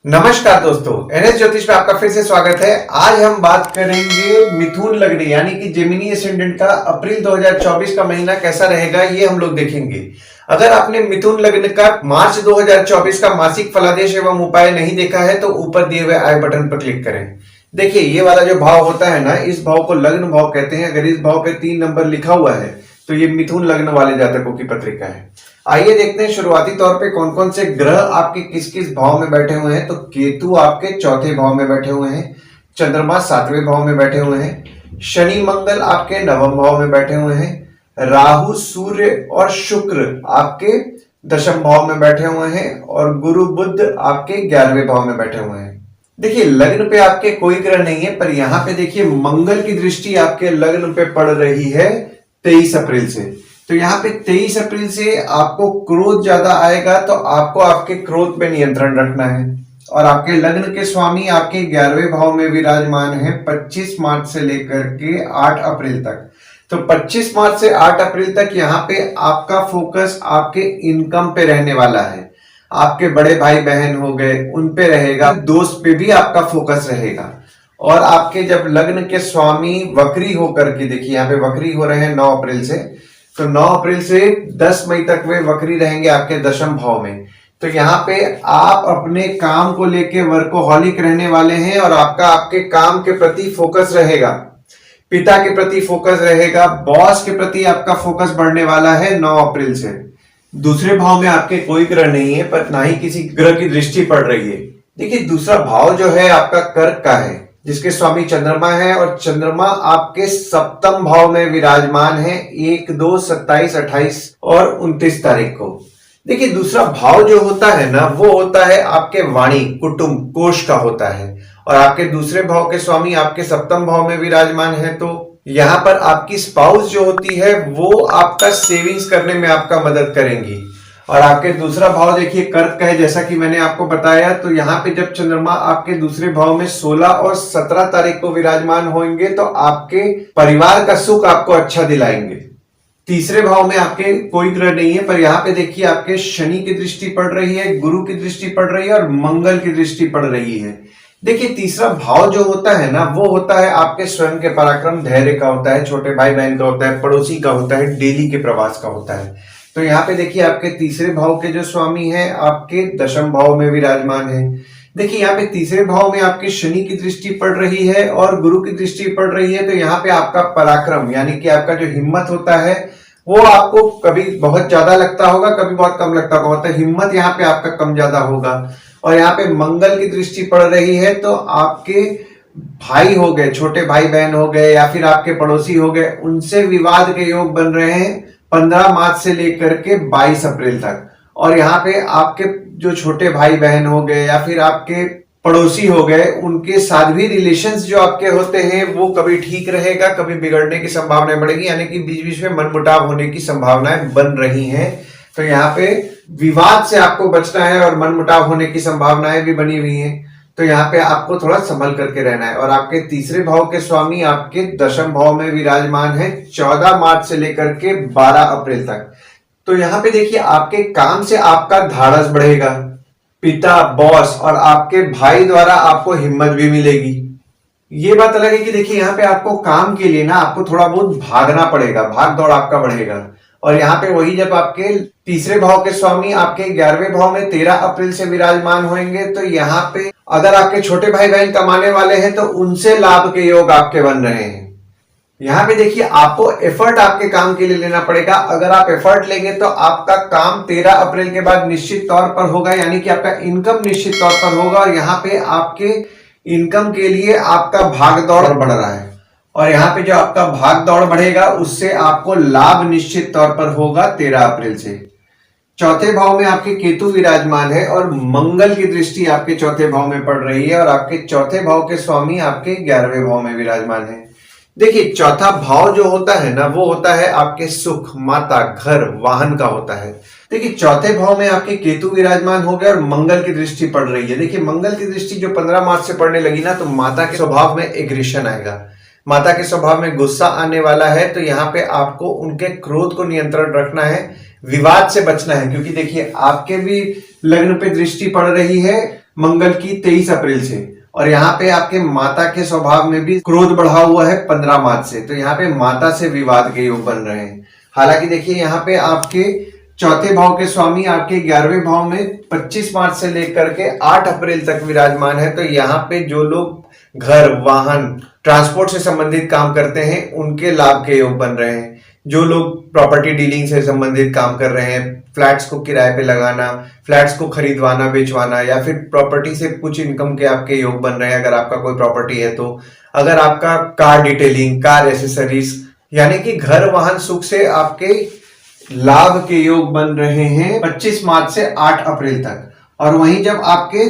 नमस्कार दोस्तों, एनएस ज्योतिष में आपका फिर से स्वागत है। आज हम बात करेंगे मिथुन लग्न यानी कि जेमिनी एसेंडेंट का अप्रैल 2024 का महीना कैसा रहेगा, ये हम लोग देखेंगे। अगर आपने मिथुन लग्न का मार्च 2024 का मासिक फलादेश एवं उपाय नहीं देखा है तो ऊपर दिए हुए आई बटन पर क्लिक करें। देखिए, ये वाला जो भाव होता है ना, इस भाव को लग्न भाव कहते हैं। अगर इस भाव पे 3 नंबर लिखा हुआ है तो ये मिथुन लग्न वाले जातकों की पत्रिका है। आइए देखते हैं शुरुआती तौर पे कौन कौन से ग्रह आपके किस किस भाव में बैठे हुए हैं। तो केतु आपके चौथे भाव में बैठे हुए हैं, चंद्रमा 7वें भाव में बैठे हुए हैं, शनि मंगल आपके 9वें भाव में बैठे हुए हैं, राहु सूर्य और शुक्र आपके 10वें भाव में बैठे हुए हैं और गुरु बुध आपके 11वें भाव में बैठे हुए हैं। देखिए, लग्न पे आपके कोई ग्रह नहीं है, पर यहाँ पे देखिए मंगल की दृष्टि आपके लग्न पे पड़ रही है 23 अप्रैल से। तो यहाँ पे 23 अप्रैल से आपको क्रोध ज्यादा आएगा, तो आपको आपके क्रोध पे नियंत्रण रखना है। और आपके लग्न के स्वामी आपके 11वें भाव में विराजमान है 25 मार्च से लेकर के 8 अप्रैल तक। तो 25 मार्च से 8 अप्रैल तक यहाँ पे आपका फोकस आपके इनकम पे रहने वाला है। आपके बड़े भाई बहन हो गए उन पे रहेगा, दोस्त पे भी आपका फोकस रहेगा। और आपके जब लग्न के स्वामी वक्री होकर के, देखिए यहाँ पे वक्री हो रहे हैं 9 अप्रैल से, तो 9 अप्रैल से 10 मई तक वे वक्री रहेंगे आपके 10वें भाव में। तो यहाँ पे आप अपने काम को लेके वर्कोहॉलिक रहने वाले हैं और आपका आपके काम के प्रति फोकस रहेगा, पिता के प्रति फोकस रहेगा, बॉस के प्रति आपका फोकस बढ़ने वाला है 9 अप्रैल से। दूसरे भाव में आपके कोई ग्रह नहीं है, पर ना ही किसी ग्रह की दृष्टि पड़ रही है। देखिए, दूसरा भाव जो है आपका कर्क का है, जिसके स्वामी चंद्रमा है और चंद्रमा आपके 7वें भाव में विराजमान है 1, 2, 27, 28 और 29 तारीख को। देखिए, दूसरा भाव जो होता है ना, वो होता है आपके वाणी कुटुंब कोष का होता है। और आपके दूसरे भाव के स्वामी आपके 7वें भाव में विराजमान है, तो यहाँ पर आपकी स्पाउस जो होती है वो आपका सेविंग्स करने में आपका मदद करेंगी। और आपके दूसरा भाव देखिए कर्क का है, जैसा कि मैंने आपको बताया। तो यहाँ पे जब चंद्रमा आपके दूसरे भाव में 16 और 17 तारीख को विराजमान होंगे तो आपके परिवार का सुख आपको अच्छा दिलाएंगे। तीसरे भाव में आपके कोई ग्रह नहीं है, पर यहाँ पे देखिए आपके शनि की दृष्टि पड़ रही है, गुरु की दृष्टि पड़ रही है और मंगल की दृष्टि पड़ रही है। देखिए, तीसरा भाव जो होता है ना, वो होता है आपके स्वयं के पराक्रम, धैर्य का होता है, छोटे भाई बहन का होता है, पड़ोसी का होता है, डेली के प्रवास का होता है। तो यहाँ पे देखिए आपके तीसरे भाव के जो स्वामी हैं आपके 10वें भाव में विराजमान है। देखिए, यहाँ पे तीसरे भाव में आपके शनि की दृष्टि पड़ रही है और गुरु की दृष्टि पड़ रही है। तो यहाँ पे आपका पराक्रम यानी कि आपका जो हिम्मत होता है वो आपको कभी बहुत ज्यादा लगता होगा, कभी बहुत कम लगता होगा, मतलब हिम्मत यहाँ पे आपका कम ज्यादा होगा। और यहाँ पे मंगल की दृष्टि पड़ रही है, तो आपके भाई हो गए, छोटे भाई बहन हो गए या फिर आपके पड़ोसी हो गए, उनसे विवाद के योग बन रहे हैं 15 मार्च से लेकर के 22 अप्रैल तक। और यहाँ पे आपके जो छोटे भाई बहन हो गए या फिर आपके पड़ोसी हो गए, उनके साथ भी रिलेशंस जो आपके होते हैं वो कभी ठीक रहेगा, कभी बिगड़ने की संभावनाएं बढ़ेगी, यानी कि बीच बीच में मनमुटाव होने की संभावनाएं बन रही हैं। तो यहाँ पे विवाद से आपको बचना है और मनमुटाव होने की संभावनाएं भी बनी हुई हैं। तो यहाँ पे आपको थोड़ा संभल करके रहना है। और आपके तीसरे भाव के स्वामी आपके 10वें भाव में विराजमान है 14 मार्च से लेकर के 12 अप्रैल तक। तो यहाँ पे देखिए आपके काम से आपका धाड़स बढ़ेगा, पिता, बॉस और आपके भाई द्वारा आपको हिम्मत भी मिलेगी। ये बात अलग है कि देखिए यहाँ पे आपको काम के लिए ना आपको थोड़ा बहुत भागना पड़ेगा, भाग दौड़ आपका बढ़ेगा। और यहाँ पे वही जब आपके तीसरे भाव के स्वामी आपके 11वें भाव में 13 अप्रैल से विराजमान होंगे, तो यहाँ पे अगर आपके छोटे भाई बहन कमाने वाले हैं तो उनसे लाभ के योग आपके बन रहे हैं। यहाँ पे देखिए आपको एफर्ट आपके काम के लिए लेना पड़ेगा। अगर आप एफर्ट लेंगे तो आपका काम 13 अप्रैल के बाद निश्चित तौर पर होगा, यानी कि आपका इनकम निश्चित तौर पर होगा। और यहाँ पे आपके इनकम के लिए आपका भाग दौड़ बढ़ रहा है और यहाँ पे जो आपका भाग दौड़ बढ़ेगा उससे आपको लाभ निश्चित तौर पर होगा 13 अप्रैल से। चौथे भाव में आपके केतु विराजमान है और मंगल की दृष्टि आपके चौथे भाव में पड़ रही है और आपके चौथे भाव के स्वामी आपके 11वें भाव में विराजमान है। देखिए, चौथा भाव जो होता है ना, वो होता है आपके सुख, माता, घर, वाहन का होता है। देखिए, चौथे भाव में आपके केतु विराजमान हो गए और मंगल की दृष्टि पड़ रही है। देखिए, मंगल की दृष्टि जो 15 मार्च से पड़ने लगी ना, तो माता के स्वभाव में एग्रेशन आएगा, माता के स्वभाव में गुस्सा आने वाला है। तो यहाँ पे आपको उनके क्रोध को नियंत्रण रखना है, विवाद से बचना है, क्योंकि देखिए आपके भी लग्न पे दृष्टि पड़ रही है मंगल की 23 अप्रैल से। और यहाँ पे आपके माता के स्वभाव में भी क्रोध बढ़ा हुआ है 15 मार्च से, तो यहाँ पे माता से विवाद के योग बन रहे हैं। हालांकि देखिए यहाँ पे आपके चौथे भाव के स्वामी आपके 11वें भाव में 25 मार्च से लेकर के 8 अप्रैल तक विराजमान है। तो यहाँ पे जो लोग घर, वाहन, ट्रांसपोर्ट से संबंधित काम करते हैं उनके लाभ के योग बन रहे हैं। जो लोग प्रॉपर्टी डीलिंग से संबंधित काम कर रहे हैं, फ्लैट्स को किराए पे लगाना, फ्लैट्स को खरीदवाना, बेचवाना, या फिर प्रॉपर्टी से कुछ इनकम के आपके योग बन रहे हैं अगर आपका कोई प्रॉपर्टी है तो। अगर आपका कार डिटेलिंग, कार एसेसरीज, यानी कि घर वाहन सुख से आपके लाभ के योग बन रहे हैं 25 मार्च से 8 अप्रैल तक। और वहीं जब आपके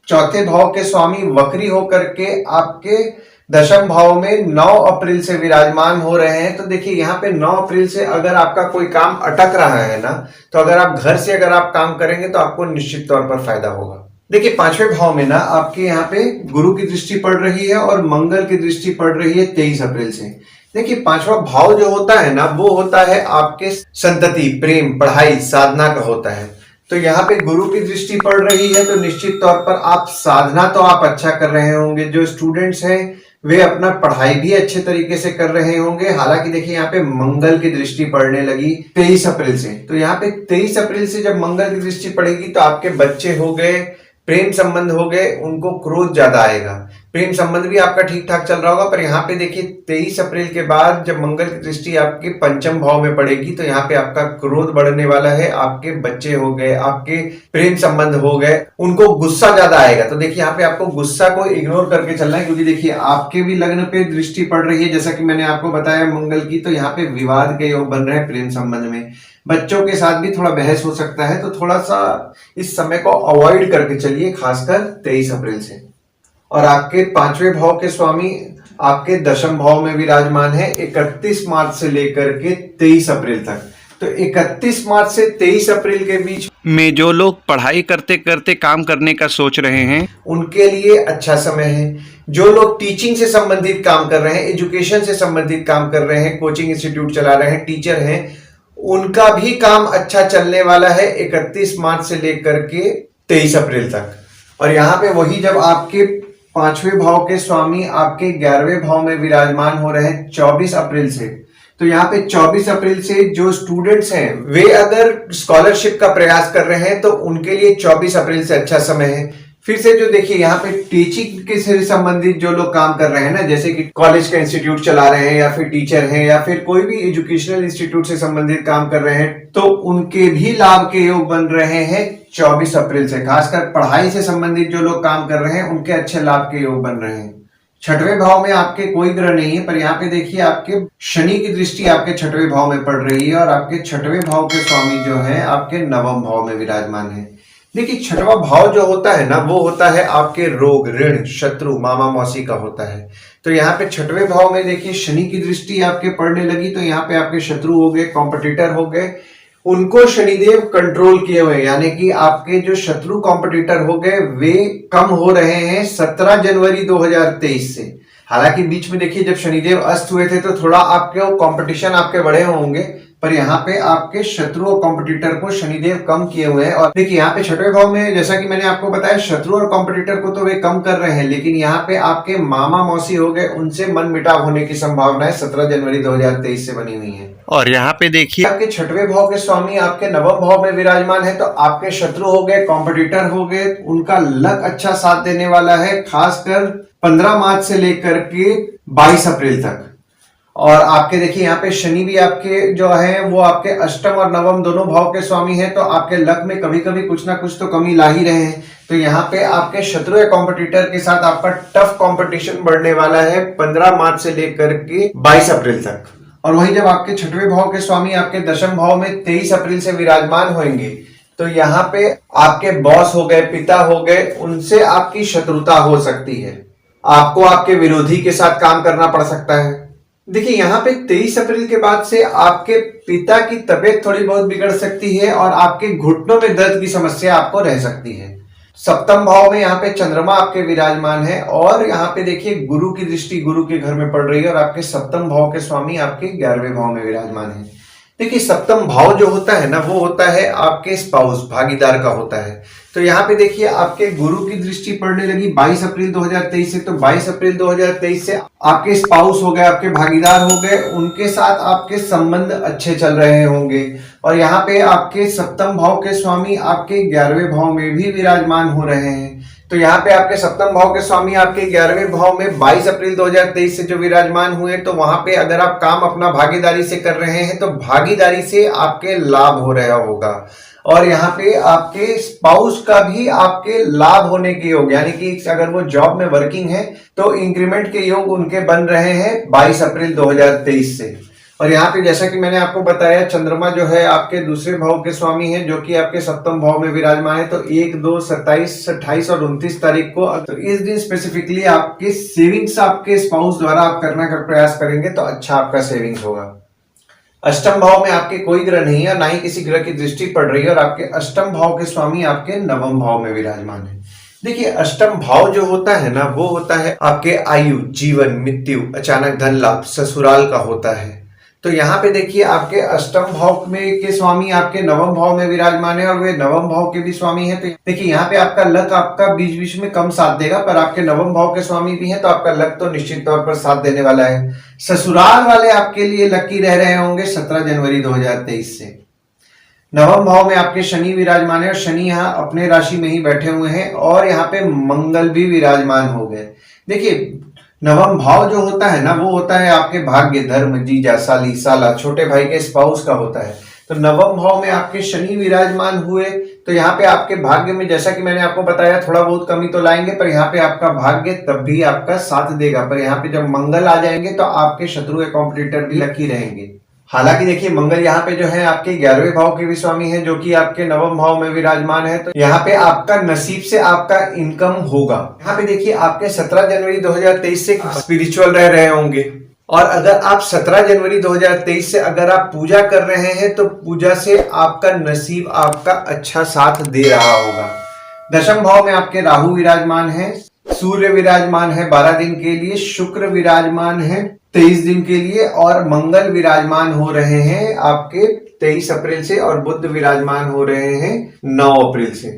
चौथे भाव के स्वामी वक्री होकर के आपके दशम भाव में 9 अप्रैल से विराजमान हो रहे हैं, तो देखिए यहाँ पे 9 अप्रैल से अगर आपका कोई काम अटक रहा है ना, तो अगर आप घर से अगर आप काम करेंगे तो आपको निश्चित तौर पर फायदा होगा। देखिए 5वें भाव में ना आपके यहाँ पे गुरु की दृष्टि पड़ रही है और मंगल की दृष्टि पड़ रही है 23 अप्रैल से। देखिए 5वां भाव जो होता है ना, वो होता है आपके संतति, प्रेम, पढ़ाई, साधना का होता है। तो यहाँ पे गुरु की दृष्टि पड़ रही है तो निश्चित तौर पर आप साधना तो आप अच्छा कर रहे होंगे। जो स्टूडेंट्स हैं वे अपना पढ़ाई भी अच्छे तरीके से कर रहे होंगे। हालांकि देखिए यहाँ पे मंगल की दृष्टि पड़ने लगी 23 अप्रैल से। तो यहाँ पे 23 अप्रैल से जब मंगल की दृष्टि पड़ेगी तो आपके बच्चे हो गए, प्रेम संबंध हो गए, उनको क्रोध ज्यादा आएगा। प्रेम संबंध भी आपका ठीक ठाक चल रहा होगा, पर यहाँ पे देखिए 23 अप्रैल के बाद जब मंगल की दृष्टि आपके पंचम भाव में पड़ेगी तो यहाँ पे आपका क्रोध बढ़ने वाला है। आपके बच्चे हो गए, आपके प्रेम संबंध हो गए, उनको गुस्सा ज्यादा आएगा। तो देखिए यहाँ पे आपको गुस्सा को इग्नोर करके चलना है, क्योंकि देखिए आपके भी लग्न पे दृष्टि पड़ रही है जैसा कि मैंने आपको बताया मंगल की। तो यहाँ पे विवाद के योग बन रहे हैं प्रेम संबंध में। बच्चों के साथ भी थोड़ा बहस हो सकता है, तो थोड़ा सा इस समय को अवॉइड करके चलिए, खासकर 23 अप्रैल से। और आपके 5वें भाव के स्वामी आपके दशम भाव में विराजमान है 31 मार्च से लेकर के 23 अप्रैल तक। तो 31 मार्च से 23 अप्रैल के बीच में जो लोग पढ़ाई करते करते काम करने का सोच रहे हैं उनके लिए अच्छा समय है। जो लोग टीचिंग से संबंधित काम कर रहे हैं, एजुकेशन से संबंधित काम कर रहे हैं, कोचिंग इंस्टीट्यूट चला रहे हैं, टीचर हैं, उनका भी काम अच्छा चलने वाला है 31 मार्च से लेकर के 23 अप्रैल तक। और यहाँ पे वही जब आपके 5वें भाव के स्वामी आपके 11वें भाव में विराजमान हो रहे हैं 24 अप्रैल से। तो यहाँ पे 24 अप्रैल से जो स्टूडेंट्स हैं वे अगर स्कॉलरशिप का प्रयास कर रहे हैं तो उनके लिए 24 अप्रैल से अच्छा समय है। फिर से जो देखिए यहाँ पे टीचिंग के से संबंधित जो लोग काम कर रहे हैं ना, जैसे कि कॉलेज का इंस्टीट्यूट चला रहे हैं या फिर टीचर हैं या फिर कोई भी एजुकेशनल इंस्टीट्यूट से संबंधित काम कर रहे हैं, तो उनके भी लाभ के योग बन रहे हैं 24 अप्रैल से। खासकर पढ़ाई से संबंधित जो लोग काम कर रहे हैं उनके अच्छे लाभ के योग बन रहे हैं। 6वें भाव में आपके कोई ग्रह नहीं है, पर यहाँ पे देखिए आपके शनि की दृष्टि आपके 6वें भाव में पड़ रही है और आपके 6वें भाव के स्वामी जो है आपके 9वें भाव में विराजमान है। देखिए 6वां भाव जो होता है ना, वो होता है आपके रोग, ऋण, शत्रु, मामा मौसी का होता है। तो यहाँ पे 6वें भाव में देखिए शनि की दृष्टि आपके पड़ने लगी, तो यहाँ पे आपके शत्रु हो गए, कॉम्पिटिटर हो गए, उनको शनिदेव कंट्रोल किए हुए, यानी कि आपके जो शत्रु कॉम्पिटिटर हो गए वे कम हो रहे हैं 17 जनवरी 2023 से। हालांकि बीच में देखिए जब शनिदेव अस्त हुए थे तो थोड़ा आपके कंपटीशन आपके बढ़े होंगे, पर यहाँ पे आपके शत्रु और कॉम्पिटिटर को शनिदेव कम किए हुए हैं। और देखिए यहाँ पे 6वें भाव में जैसा कि मैंने आपको बताया शत्रु और कॉम्पिटिटर को तो वे कम कर रहे हैं, लेकिन यहाँ पे आपके मामा मौसी हो गए, उनसे मन मिटाव होने की संभावनाएं 17 जनवरी 2023 से बनी हुई है। और यहाँ पे देखिए आपके 6वें भाव के स्वामी आपके 9वें भाव में विराजमान है, तो आपके शत्रु हो गए, कॉम्पिटिटर हो गए, उनका लक अच्छा साथ देने वाला है, खासकर 15 मार्च से लेकर के 22 अप्रैल तक। और आपके देखिए यहाँ पे शनि भी आपके जो है वो आपके अष्टम और नवम दोनों भाव के स्वामी हैं, तो आपके लक में कभी कभी कुछ ना कुछ तो कमी ला ही रहे हैं। तो यहाँ पे आपके शत्रु या कॉम्पिटिटर के साथ आपका टफ कंपटीशन बढ़ने वाला है 15 मार्च से लेकर के 22 अप्रैल तक। और वही जब आपके 6वें भाव के स्वामी आपके दशम भाव में 23 अप्रैल से विराजमान होंगे, तो यहाँ पे आपके बॉस हो गए, पिता हो गए, उनसे आपकी शत्रुता हो सकती है। आपको आपके विरोधी के साथ काम करना पड़ सकता है। देखिए यहाँ पे 23 अप्रैल के बाद से आपके पिता की तबीयत थोड़ी बहुत बिगड़ सकती है और आपके घुटनों में दर्द की समस्या आपको रह सकती है। सप्तम भाव में यहाँ पे चंद्रमा आपके विराजमान है और यहाँ पे देखिए गुरु की दृष्टि गुरु के घर में पड़ रही है और आपके सप्तम भाव के स्वामी आपके 11वें भाव में विराजमान है। देखिए सप्तम भाव जो होता है ना, वो होता है आपके स्पाउस, भागीदार का होता है। तो यहाँ पे देखिए आपके गुरु की दृष्टि पड़ने लगी 22 अप्रैल 2023 से। तो 22 अप्रैल 2023 से आपके स्पाउस हो गए, आपके भागीदार हो गए, उनके साथ आपके संबंध अच्छे चल रहे होंगे। और यहाँ पे आपके सप्तम भाव के स्वामी आपके 11वें भाव में भी विराजमान हो रहे हैं। तो यहाँ पे आपके सप्तम भाव के स्वामी आपके 11वें भाव में 22 अप्रैल 2023 से जो विराजमान हुए, तो वहां पे अगर आप काम अपना भागीदारी से कर रहे हैं तो भागीदारी से आपके लाभ हो रहा होगा। और यहाँ पे आपके स्पाउस का भी आपके लाभ होने के योग, यानी कि अगर वो जॉब में वर्किंग है तो इंक्रीमेंट के योग उनके बन रहे हैं 22 अप्रैल 2023 से। और यहाँ पे जैसा कि मैंने आपको बताया, चंद्रमा जो है आपके दूसरे भाव के स्वामी है, जो कि आपके सप्तम भाव में विराजमान है। तो 1, 2, 27, 28 और 29 तारीख को, तो इस दिन स्पेसिफिकली आपके सेविंग्स आपके स्पाउस द्वारा आप करने का प्रयास करेंगे तो अच्छा आपका सेविंग्स होगा। अष्टम भाव में आपके कोई ग्रह नहीं है, ना ही किसी ग्रह की दृष्टि पड़ रही है, और आपके अष्टम भाव के स्वामी आपके नवम भाव में विराजमान है। देखिए अष्टम भाव जो होता है ना, वो होता है आपके आयु, जीवन, मृत्यु, अचानक धन लाभ, ससुराल का होता है। तो यहाँ पे देखिए आपके अष्टम भाव में के स्वामी आपके नवम भाव में विराजमान है, और वे नवम भाव के भी स्वामी है। तो देखिए यहाँ पे आपका लक आपका बीच बीच में कम साथ देगा, पर आपके नवम भाव के स्वामी भी हैं तो आपका लक तो निश्चित तौर पर साथ देने वाला है। ससुराल वाले आपके लिए लकी रह रहे होंगे 17 जनवरी 2023 से। नवम भाव में आपके शनि विराजमान है, और शनि यहाँ अपने राशि में ही बैठे हुए हैं, और यहाँ पे मंगल भी विराजमान हो गए। देखिए नवम भाव जो होता है ना, वो होता है आपके भाग्य, धर्म, जीजा, साली, साला, छोटे भाई के स्पाउस का होता है। तो नवम भाव में आपके शनि विराजमान हुए, तो यहाँ पे आपके भाग्य में, जैसा कि मैंने आपको बताया, थोड़ा बहुत कमी तो लाएंगे, पर यहाँ पे आपका भाग्य तब भी आपका साथ देगा। पर यहाँ पे जब मंगल आ जाएंगे तो आपके शत्रु या कॉम्पिटिटर भी लकी रहेंगे। हालांकि देखिए मंगल यहाँ पे जो है आपके 11वें भाव के भी स्वामी है, जो कि आपके नवम भाव में विराजमान है। तो यहाँ पे आपका नसीब से आपका इनकम होगा। यहाँ पे देखिए आपके 17 जनवरी 2023 से स्पिरिचुअल रह रहे होंगे, और अगर आप 17 जनवरी 2023 से अगर आप पूजा कर रहे हैं तो पूजा से आपका नसीब आपका अच्छा साथ दे रहा होगा। दशम भाव में आपके राहु विराजमान है, सूर्य विराजमान है 12 दिन के लिए, शुक्र विराजमान है 23 दिन के लिए, और मंगल विराजमान हो रहे हैं आपके 23 अप्रैल से, और बुध विराजमान हो रहे हैं 9 अप्रैल से।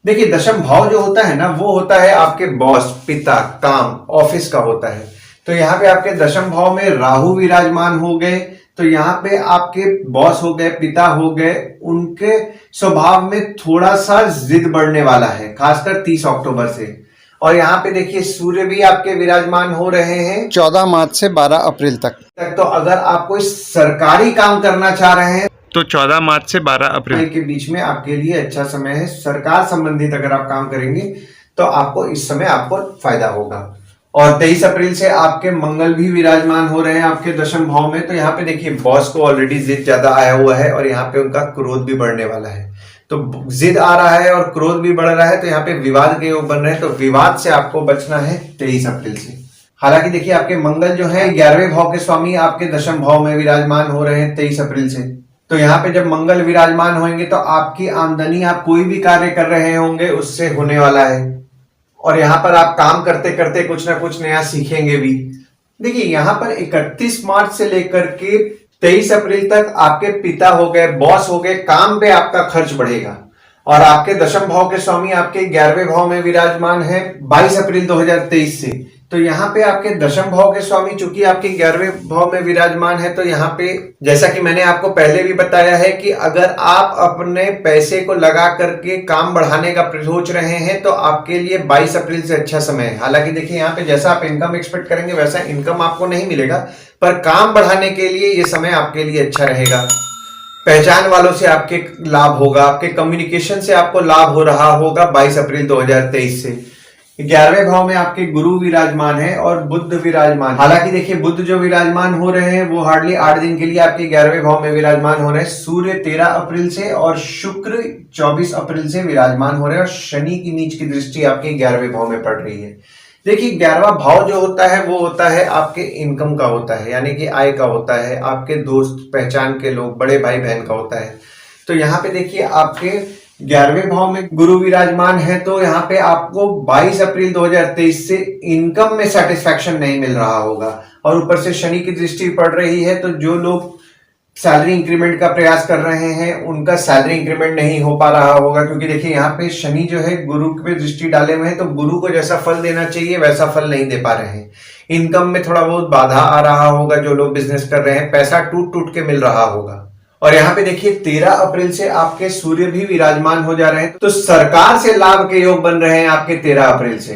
देखिए दशम भाव जो होता है ना, वो होता है आपके बॉस, पिता, काम, ऑफिस का होता है। तो यहाँ पे आपके दशम भाव में राहु विराजमान हो गए, तो यहाँ पे आपके बॉस हो गए, पिता हो गए, उनके स्वभाव में थोड़ा सा जिद बढ़ने वाला है, खासकर 30 अक्टूबर से। और यहाँ पे देखिए सूर्य भी आपके विराजमान हो रहे हैं 14 मार्च से 12 अप्रैल तक। तो अगर आप कोई सरकारी काम करना चाह रहे हैं तो 14 मार्च से 12 अप्रैल के बीच में आपके लिए अच्छा समय है। सरकार संबंधित अगर आप काम करेंगे तो आपको इस समय आपको फायदा होगा। और 23 अप्रैल से आपके मंगल भी विराजमान हो रहे हैं आपके दशम भाव में। तो यहाँ पे देखिए बॉस को ऑलरेडी जिद ज्यादा आया हुआ है, और यहाँ पे उनका क्रोध भी बढ़ने वाला है। तो जिद आ रहा है और क्रोध भी बढ़ रहा है, तो यहाँ पे विवाद के योग बन रहे हैं। तो विवाद से आपको बचना है 23 अप्रैल से। हालांकि देखिए आपके मंगल जो है 11वें भाव के स्वामी आपके दशम भाव में विराजमान हो रहे हैं 23 अप्रैल से। तो यहाँ पे जब मंगल विराजमान होंगे तो आपकी आमदनी, आप कोई भी कार्य कर रहे होंगे उससे होने वाला है, और यहाँ पर आप काम करते करते कुछ ना कुछ नया सीखेंगे भी। देखिए यहाँ पर 31 मार्च से लेकर के 23 अप्रैल तक आपके पिता हो गए, बॉस हो गए, काम पे आपका खर्च बढ़ेगा। और आपके दशम भाव के स्वामी आपके 11वें भाव में विराजमान है 22 अप्रैल 2023 से। तो यहाँ पे आपके दशम भाव के स्वामी चूंकि आपके 11वें भाव में विराजमान है, तो यहाँ पे जैसा कि मैंने आपको पहले भी बताया है कि अगर आप अपने पैसे को लगा करके काम बढ़ाने का सोच रहे हैं तो आपके लिए 22 अप्रैल से अच्छा समय है। हालांकि देखिए यहाँ पे जैसा आप इनकम एक्सपेक्ट करेंगे वैसा इनकम आपको नहीं मिलेगा, पर काम बढ़ाने के लिए ये समय आपके लिए अच्छा रहेगा। पहचान वालों से आपके लाभ होगा, आपके कम्युनिकेशन से आपको लाभ हो रहा होगा 22 अप्रैल 2023 से। 11वें भाव में आपके गुरु विराजमान है और बुध विराजमान। हालांकि देखिए बुध जो विराजमान हो रहे हैं वो हार्डली 8 दिन के लिए आपके 11वें भाव में विराजमान हो रहे हैं। सूर्य 13 अप्रैल से और शुक्र 24 अप्रैल से विराजमान हो रहे हैं, और शनि की नीच की दृष्टि आपके 11वें भाव में पड़ रही है। देखिए 11वां भाव जो होता है वो होता है आपके इनकम का होता है, यानी कि आय का होता है, आपके दोस्त पहचान के लोग, बड़े भाई बहन का होता है। तो यहाँ पे देखिए आपके 11वें भाव में गुरु विराजमान है, तो यहाँ पे आपको 22 अप्रैल 2023 से इनकम में सेटिस्फैक्शन नहीं मिल रहा होगा, और ऊपर से शनि की दृष्टि पड़ रही है। तो जो लोग सैलरी इंक्रीमेंट का प्रयास कर रहे हैं, उनका सैलरी इंक्रीमेंट नहीं हो पा रहा होगा, क्योंकि देखिए यहाँ पे शनि जो है गुरु पे दृष्टि डाले हुए हैं, तो गुरु को जैसा फल देना चाहिए वैसा फल नहीं दे पा रहे हैं। इनकम में थोड़ा बहुत बाधा आ रहा होगा, जो लोग बिजनेस कर रहे हैं पैसा टूट टूट के मिल रहा होगा। और यहाँ पे देखिए 13 अप्रैल से आपके सूर्य भी विराजमान हो जा रहे हैं, तो सरकार से लाभ के योग बन रहे हैं आपके 13 अप्रैल से।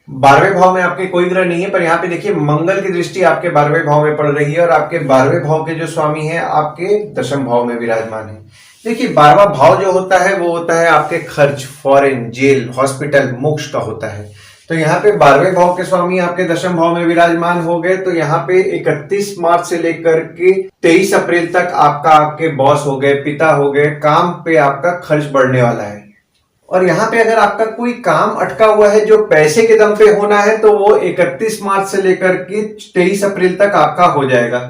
12वें भाव में आपके कोई ग्रह नहीं है, पर यहाँ पे देखिए मंगल की दृष्टि आपके 12वें भाव में पड़ रही है और आपके 12वें भाव के जो स्वामी हैं आपके 10वें भाव में विराजमान है। देखिए 12वां भाव जो होता है वो होता है आपके खर्च, फॉरेन, जेल, हॉस्पिटल, मोक्ष का होता है। तो यहाँ पे 12वें भाव के स्वामी आपके 10वें भाव में विराजमान हो गए, तो यहाँ पे 31 मार्च से लेकर के 23 अप्रैल तक आपके बॉस हो गए, पिता हो गए, काम पे आपका खर्च बढ़ने वाला है। और यहाँ पे अगर आपका कोई काम अटका हुआ है जो पैसे के दम पे होना है, तो वो 31 मार्च से लेकर के 23 अप्रैल तक आपका हो जाएगा।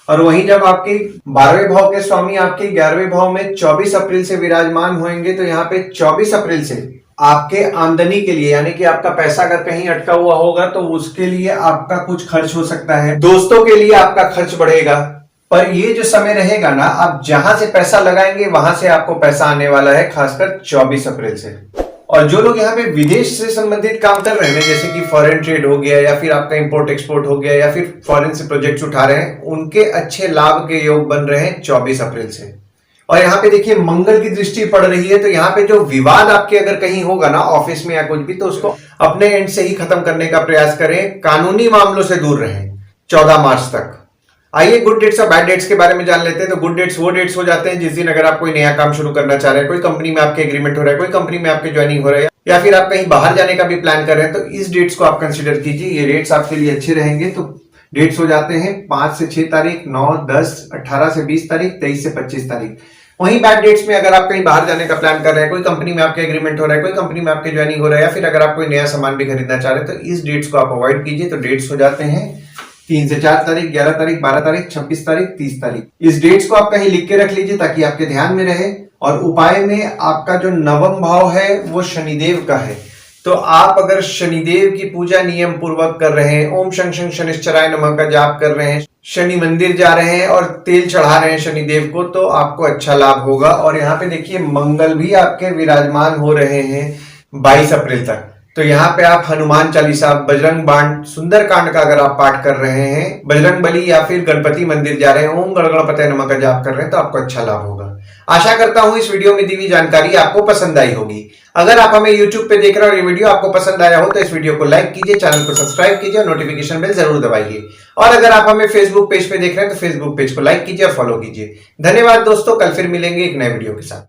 और वहीं जब आपके 12वें भाव के स्वामी आपके 11वें भाव में 24 अप्रैल से विराजमान होंगे, तो यहाँ पे 24 अप्रैल से आपके आमदनी के लिए, यानी कि आपका पैसा अगर कहीं अटका हुआ होगा तो उसके लिए आपका कुछ खर्च हो सकता है, दोस्तों के लिए आपका खर्च बढ़ेगा। पर ये जो समय रहेगा ना, आप जहां से पैसा लगाएंगे वहां से आपको पैसा आने वाला है, खासकर 24 अप्रैल से। और जो लोग यहाँ पे विदेश से संबंधित काम कर रहे हैं, जैसे कि फॉरेन ट्रेड हो गया या फिर आपका इंपोर्ट एक्सपोर्ट हो गया या फिर फॉरेन से प्रोजेक्ट्स उठा रहे हैं, उनके अच्छे लाभ के योग बन रहे हैं 24 अप्रैल से। और यहाँ पे देखिए मंगल की दृष्टि पड़ रही है, तो यहाँ पे जो विवाद आपके अगर कहीं होगा ना ऑफिस में या कुछ भी, तो उसको अपने एंड से ही खत्म करने का प्रयास करें, कानूनी मामलों से दूर रहें 14 मार्च तक। आइए गुड डेट्स और बैड डेट्स के बारे में जान लेते हैं। तो गुड डेट्स वो डेट्स हो जाते हैं जिस दिन अगर आप कोई नया काम शुरू करना चाह रहे हैं, कोई कंपनी में आपके एग्रीमेंट हो रहा है, कोई कंपनी में आपके ज्वाइनिंग हो रहा है, या फिर आप कहीं बाहर जाने का भी प्लान कर रहे हैं, तो इस डेट्स को आप कंसिडर कीजिए। ये डेट्स आपके लिए अच्छे रहेंगे। तो डेट्स हो जाते हैं 5 से 6 तारीख, 9, 10, 18 से 20 तारीख, 23 से 25 तारीख। वहीं बैड डेट्स में अगर आप कहीं बाहर जाने का प्लान कर रहे हैं, कोई कंपनी में आपके एग्रीमेंट हो रहा है, कोई कंपनी में आपके ज्वाइनिंग हो रहा है, या फिर अगर आप कोई नया सामान भी खरीदना चाह रहे हैं, तो इस डेट्स को आप अवॉइड कीजिए। तो डेट्स हो जाते हैं 3 से 4 तारीख, 11 तारीख, 12 तारीख, 26 तारीख, 30 तारीख। इस डेट्स को आप कहीं लिख के रख लीजिए ताकि आपके ध्यान में रहे। और उपाय में आपका जो 9वां भाव है वो शनिदेव का है, तो आप अगर शनिदेव की पूजा नियम पूर्वक कर रहे हैं, ओम शं शं शनिश्चराय नमः का जाप कर रहे हैं, शनि मंदिर जा रहे हैं और तेल चढ़ा रहे हैं शनिदेव को, तो आपको अच्छा लाभ होगा। और यहाँ पे देखिए मंगल भी आपके विराजमान हो रहे हैं 22 अप्रैल तक, तो यहाँ पे आप हनुमान चालीसा, बजरंग बाण, सुंदरकांड का अगर आप पाठ कर रहे हैं, बजरंग बली या फिर गणपति मंदिर जा रहे हैं, ओम गणपतये नमः का जाप कर रहे हैं, तो आपको अच्छा लाभ होगा। आशा करता हूं इस वीडियो में दी हुई जानकारी आपको पसंद आई होगी। अगर आप हमें YouTube पे देख रहे हो और ये वीडियो आपको पसंद आया हो तो इस वीडियो को लाइक कीजिए, चैनल को सब्सक्राइब कीजिए और नोटिफिकेशन बेल जरूर दबाइए। और अगर आप हमें Facebook पेज पे देख रहे हैं तो Facebook पेज को लाइक कीजिए और फॉलो कीजिए। धन्यवाद दोस्तों, कल फिर मिलेंगे एक नए वीडियो के साथ।